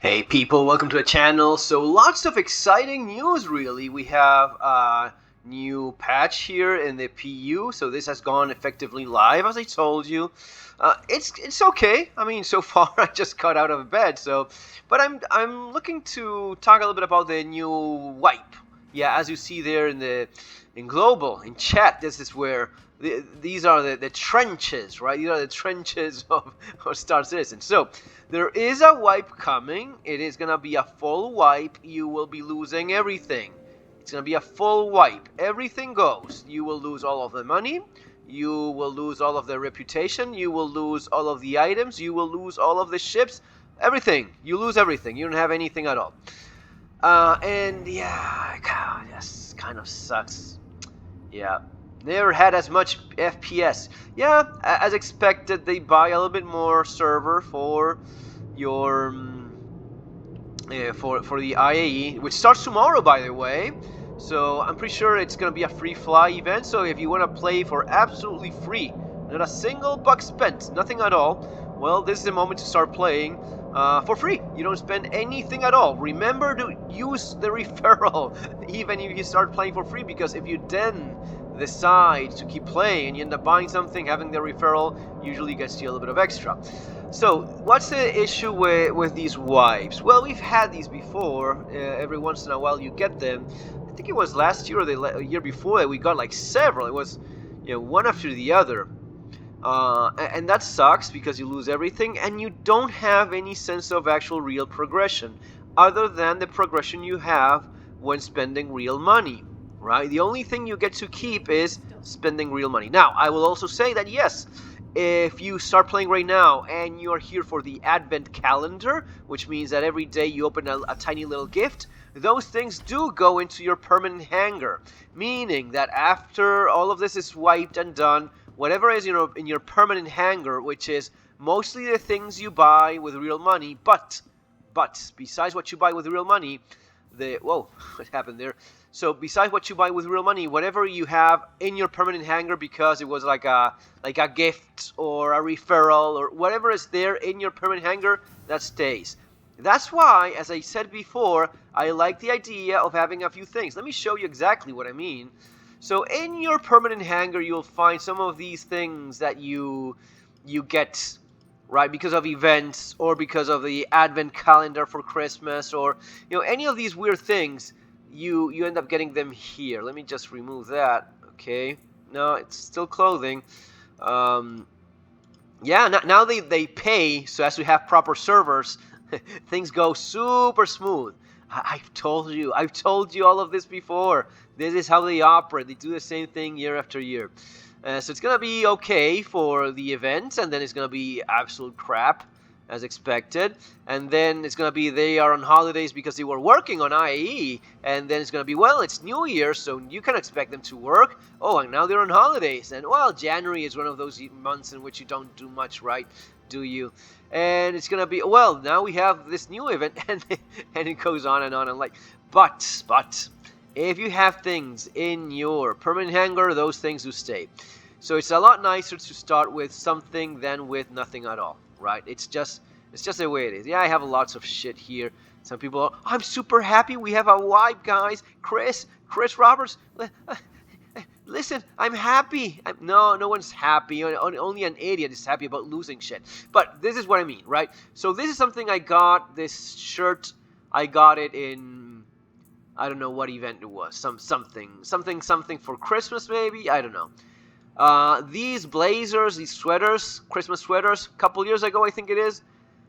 Hey people, welcome to the channel. So lots of exciting news really. We have a new patch here in the PU, so this has gone effectively live as I told you. It's okay. I mean, so far I just got out of bed, but I'm looking to talk a little bit about the new wipe. Yeah, as you see there in global, in chat, this is where these are the trenches, right? These are the trenches of Star Citizen. So there is a wipe coming. It is gonna be a full wipe. You will be losing everything. It's gonna be a full wipe. Everything goes. You will lose all of the money. You will lose all of the reputation. You will lose all of the items. You will lose all of the ships. Everything. You lose everything. You don't have anything at all. And yeah, God, this kind of sucks. Yeah. Never had as much FPS. Yeah, as expected, they buy a little bit more server for your for the IAE, which starts tomorrow, by the way. So I'm pretty sure it's gonna be a free fly event. So if you want to play for absolutely free, not a single buck spent, nothing at all, well, this is the moment to start playing for free. You don't spend anything at all. Remember to use the referral, even if you start playing for free, because if you then decide to keep playing and you end up buying something, having the referral usually gets you a little bit of extra. So what's the issue with these wipes? Well, we've had these before. Every once in a while you get them. I think it was last year or the year before that we got like several. It was, one after the other. And that sucks because you lose everything and you don't have any sense of actual real progression other than the progression you have when spending real money, right? The only thing you get to keep is spending real money. Now, I will also say that yes, if you start playing right now and you're here for the advent calendar, which means that every day you open a tiny little gift, those things do go into your permanent hangar, meaning that after all of this is wiped and done, whatever is in your permanent hangar, which is mostly the things you buy with real money, but besides what you buy with real money, whoa, what happened there? So besides what you buy with real money, whatever you have in your permanent hangar because it was like a gift or a referral or whatever is there in your permanent hangar, that stays. That's why, as I said before, I like the idea of having a few things. Let me show you exactly what I mean. So in your permanent hangar, you'll find some of these things that you get, right, because of events or because of the advent calendar for Christmas or any of these weird things. You end up getting them here. Let me just remove that. Okay, no, it's still clothing. Yeah, now they pay so as to have proper servers. Things go super smooth. I've told you all of this before. This is how they operate. They do the same thing year after year. So it's gonna be okay for the events, and then it's gonna be absolute crap, as expected. And then it's gonna be they are on holidays because they were working on IAE, and then it's gonna be, well, it's New Year, so you can expect them to work. Oh, and now they're on holidays, and well, January is one of those months in which you don't do much, right? Do you? And it's gonna be, well, now we have this new event, and it goes on and on and like, but if you have things in your permanent hangar, those things do stay. So it's a lot nicer to start with something than with nothing at all, right? It's just the way it is. Yeah, I have lots of shit here. Some people are, I'm super happy we have a wipe, guys. Chris Roberts, listen, I'm happy. No one's happy. Only an idiot is happy about losing shit. But this is what I mean, right? So this is something I got. This shirt, I got it in, I don't know what event it was. Something for Christmas maybe. I don't know. These blazers, these sweaters, Christmas sweaters, a couple years ago I think it is.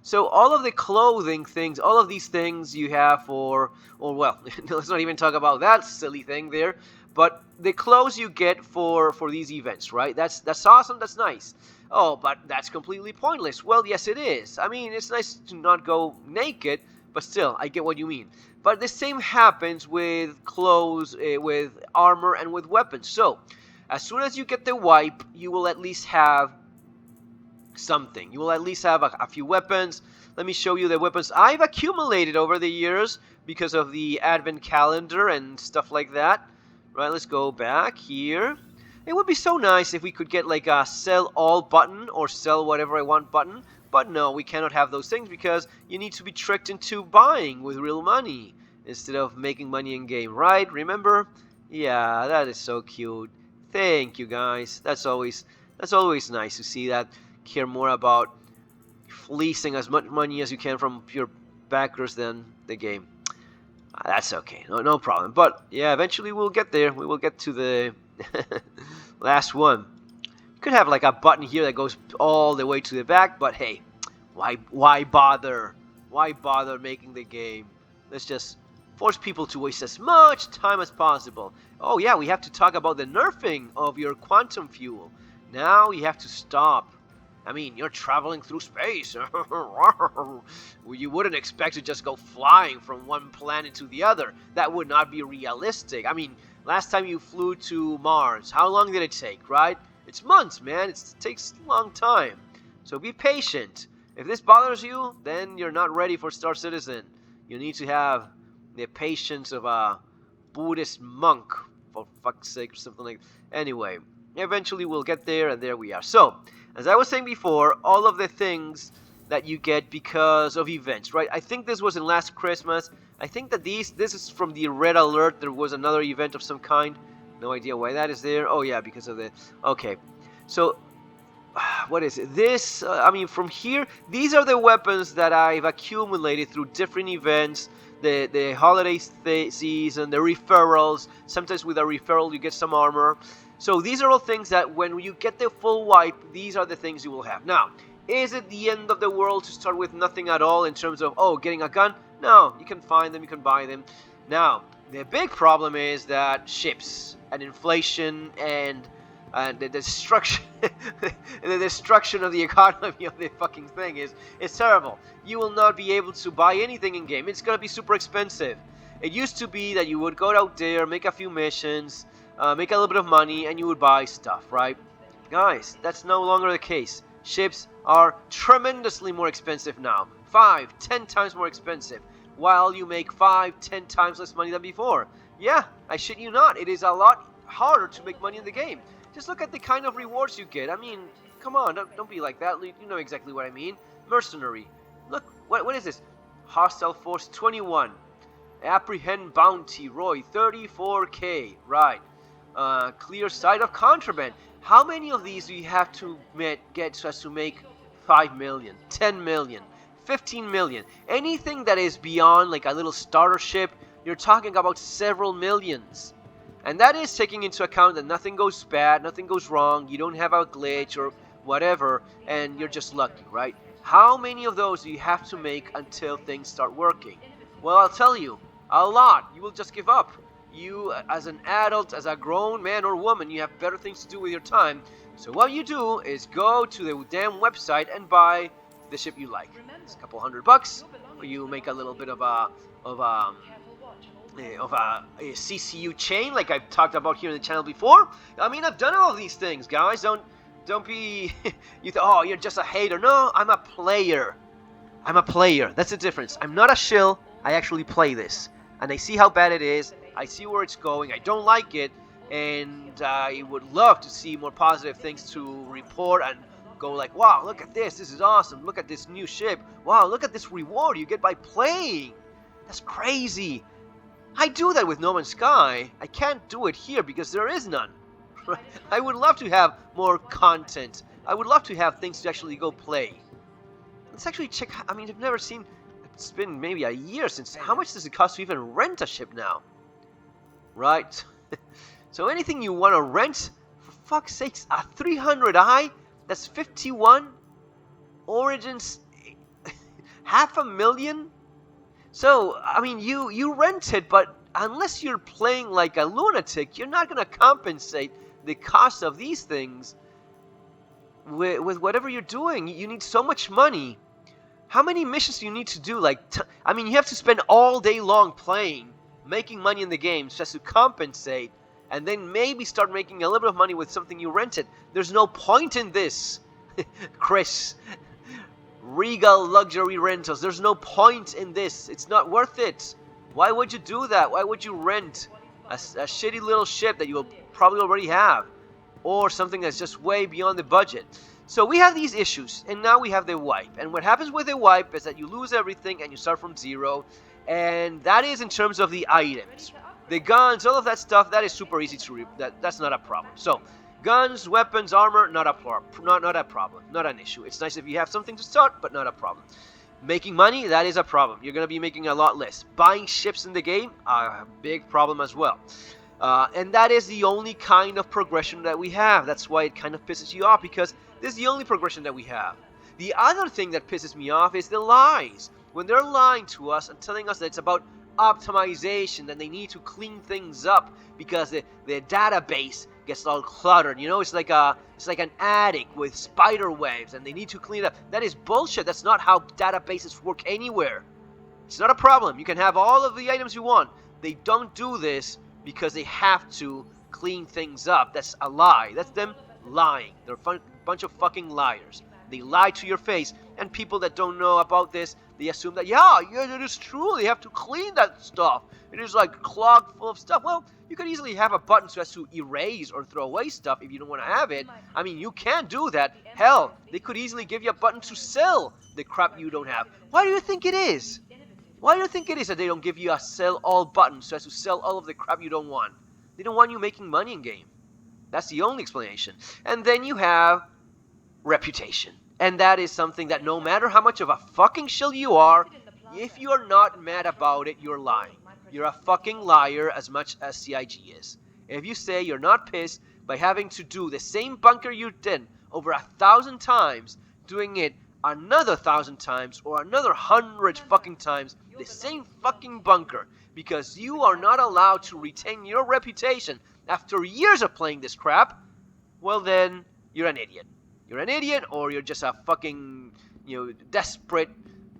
So all of the clothing things, all of these things you have for, or well, let's not even talk about that silly thing there. But the clothes you get for these events, right? That's awesome. That's nice. Oh, but that's completely pointless. Well, yes, it is. I mean, it's nice to not go naked, but still, I get what you mean. But the same happens with clothes, with armor, and with weapons. So, as soon as you get the wipe, you will at least have something. You will at least have a few weapons. Let me show you the weapons I've accumulated over the years because of the advent calendar and stuff like that. Right, let's go back here. It would be so nice if we could get like a sell all button or sell whatever I want button. But no, we cannot have those things because you need to be tricked into buying with real money instead of making money in game, right? Remember? Yeah, that is so cute. Thank you, guys. That's always nice to see that. Care more about fleecing as much money as you can from your backers than the game. That's okay, no problem. But yeah, eventually we'll get there. We will get to the last one. You could have like a button here that goes all the way to the back, but hey, why bother? Why bother making the game? Let's just force people to waste as much time as possible. Oh yeah, we have to talk about the nerfing of your quantum fuel. Now you have to stop. I mean, you're traveling through space. You wouldn't expect to just go flying from one planet to the other. That would not be realistic. I mean, last time you flew to Mars, how long did it take, right? It's months, man. It takes a long time. So be patient. If this bothers you, then you're not ready for Star Citizen. You need to have the patience of a Buddhist monk, for fuck's sake, or something like that. Anyway, eventually we'll get there, and there we are. So, as I was saying before, all of the things that you get because of events, right? I think this was in last Christmas. I think that this is from the red alert. There was another event of some kind. No idea why that is there. Oh yeah, because of the... Okay, so what is it? This, I mean, from here, these are the weapons that I've accumulated through different events. The holiday season, the referrals. Sometimes with a referral you get some armor. So these are all things that when you get the full wipe, these are the things you will have. Now, is it the end of the world to start with nothing at all in terms of, oh, getting a gun? No, you can find them, you can buy them. Now, the big problem is that ships and inflation and the destruction the destruction of the economy of the fucking thing is terrible. You will not be able to buy anything in game. It's going to be super expensive. It used to be that you would go out there, make a few missions, make a little bit of money, and you would buy stuff, right? Guys, that's no longer the case. Ships are tremendously more expensive now. 5-10 times more expensive, while you make 5-10 times less money than before. Yeah, I shit you not. It is a lot harder to make money in the game. Just look at the kind of rewards you get. I mean, come on, don't be like that. You know exactly what I mean. Mercenary. Look, what is this? Hostile Force 21. Apprehend Bounty, Roy, 34k. Right. Clear sight of contraband. How many of these do you have to get so as to make 5 million, 10 million, 15 million? Anything that is beyond like a little starter ship, you're talking about several millions. And that is taking into account that nothing goes bad, nothing goes wrong, you don't have a glitch or whatever, and you're just lucky, right? How many of those do you have to make until things start working? Well, I'll tell you, a lot. You will just give up. You, as an adult, as a grown man or woman, you have better things to do with your time. So what you do is go to the damn website and buy the ship you like. It's a couple $100, or you make a little bit of a CCU chain, like I've talked about here in the channel before. I mean, I've done all of these things, guys. Don't be oh, you're just a hater. No, I'm a player. I'm a player. That's the difference. I'm not a shill. I actually play this, and I see how bad it is. I see where it's going. I don't like it, and I would love to see more positive things to report and go like, wow, look at this. This is awesome. Look at this new ship. Wow, look at this reward you get by playing. That's crazy. I do that with No Man's Sky. I can't do it here because there is none. I would love to have more content. I would love to have things to actually go play. Let's actually check. I mean, I've never seen... It's been maybe a year since... How much does it cost to even rent a ship now? Right? So anything you want to rent, for fuck's sakes, a 300i? That's 51? Origins... 500,000? So, I mean, you rent it, but unless you're playing like a lunatic, you're not going to compensate the cost of these things with whatever you're doing. You need so much money. How many missions do you need to do? Like, I mean, you have to spend all day long playing, making money in the game just to compensate, and then maybe start making a little bit of money with something you rented. There's no point in this, Chris. Regal Luxury Rentals. There's no point in this. It's not worth it. Why would you do that? Why would you rent a shitty little ship that you will probably already have? Or something that's just way beyond the budget? So we have these issues, and now we have the wipe. And what happens with the wipe is that you lose everything and you start from zero. And that is in terms of the items. The guns, all of that stuff, that is super easy to that's not a problem. So, guns, weapons, armor, not a problem, not an issue. It's nice if you have something to start, but not a problem. Making money, that is a problem. You're going to be making a lot less. Buying ships in the game, a big problem as well. And that is the only kind of progression that we have. That's why it kind of pisses you off, because this is the only progression that we have. The other thing that pisses me off is the lies. When they're lying to us and telling us that it's about optimization, that they need to clean things up because the database gets all cluttered. You know, it's like an attic with spider webs and they need to clean it up. That is bullshit. That's not how databases work anywhere. It's not a problem. You can have all of the items you want. They don't do this because they have to clean things up. That's a lie. That's them lying. They're a bunch of fucking liars. They lie to your face, and people that don't know about this, they assume that, yeah, it is true, they have to clean that stuff. It is like clogged full of stuff. Well, you could easily have a button so as to erase or throw away stuff if you don't want to have it. I mean, you can do that. Hell, they could easily give you a button to sell the crap you don't have. Why do you think it is? Why do you think it is that they don't give you a sell all button so as to sell all of the crap you don't want? They don't want you making money in game. That's the only explanation. And then you have reputation. And that is something that no matter how much of a fucking shill you are, if you're not mad about it, you're lying. You're a fucking liar as much as CIG is. If you say you're not pissed by having to do the same bunker you did over 1,000 times, doing it another 1,000 times or another 100 fucking times, the same fucking bunker, because you are not allowed to retain your reputation after years of playing this crap, well then, you're an idiot. You're an idiot, or you're just a fucking, desperate,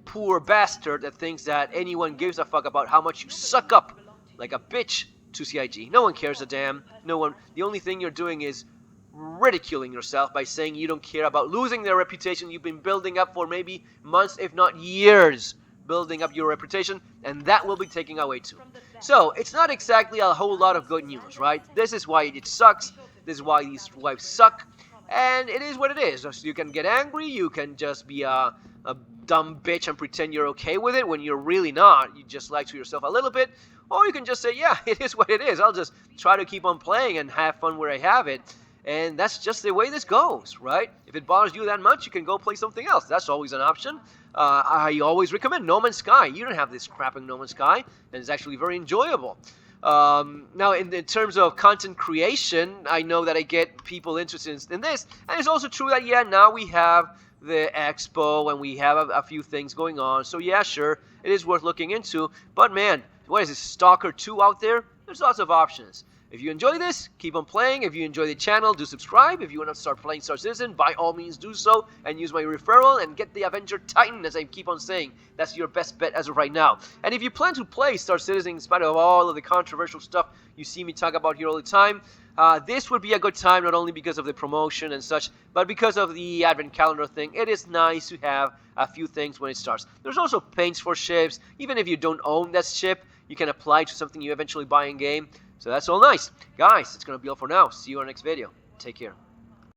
poor bastard that thinks that anyone gives a fuck about how much you suck up like a bitch to CIG. No one cares a damn. No one. The only thing you're doing is ridiculing yourself by saying you don't care about losing their reputation you've been building up for maybe months, if not years, building up your reputation, and that will be taken away too. So, it's not exactly a whole lot of good news, right? This is why it sucks. This is why these wipes suck. And it is what it is. So you can get angry, you can just be a dumb bitch and pretend you're okay with it when you're really not. You just lie to yourself a little bit. Or you can just say, yeah, it is what it is. I'll just try to keep on playing and have fun where I have it. And that's just the way this goes, right? If it bothers you that much, you can go play something else. That's always an option. I always recommend No Man's Sky. You don't have this crap in No Man's Sky, and it's actually very enjoyable. Now, in terms of content creation, I know that I get people interested in this, and it's also true that, yeah, now we have the expo, and we have a few things going on, so yeah, sure, it is worth looking into, but man, what is this, Stalker 2 out there? There's lots of options. If you enjoy this, keep on playing. If you enjoy the channel, do subscribe. If you want to start playing Star Citizen, by all means do so, and use my referral, and get the Avenger Titan, as I keep on saying. That's your best bet as of right now. And if you plan to play Star Citizen in spite of all of the controversial stuff you see me talk about here all the time, this would be a good time, not only because of the promotion and such, but because of the Advent Calendar thing. It is nice to have a few things when it starts. There's also paints for ships. Even if you don't own that ship, you can apply to something you eventually buy in game. So that's all nice. Guys, it's going to be all for now. See you on the next video. Take care.